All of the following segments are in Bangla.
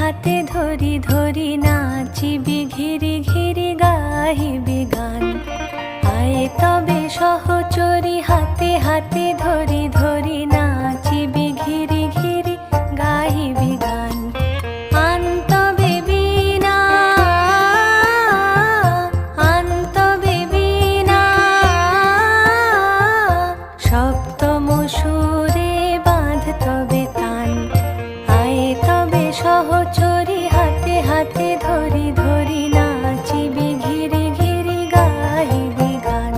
হাতে ধরি ধরি নাচিবি ঘিরি ঘিরি গাহিবি গান। আয় তবে সহচরি হাতে হাতে ধরি ধরি নাচিবি ঘিরি ঘিরি গাহিবি গান। আন তবে বীণা আন তবে বীণা সপ্তম সুরে বাঁধ তবে তান। আয় তবে সহচরি হাতে হাতে ধরি ধরি নাচিবি ঘিরি ঘিরি গাহিবি গান।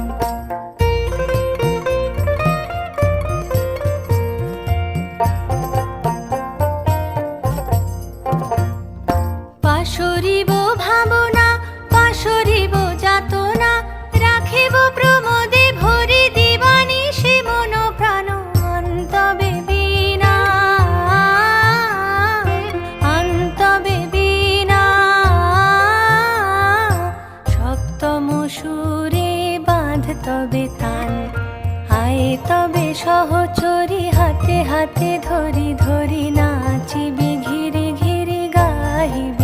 পাশরিব ভাবনা পাশরিব যাতনা রাখিব প্রমোদে ভরি দিবানিশি মন প্রাণ। আন তবে বীণা আন তবে বীণা সপ্তম সুরে বাঁধ তবে তান। আয় তবে সহচরি হাতে হাতে ধরি ধরি নাচিবি ঘিরি ঘিরি গাহিবি।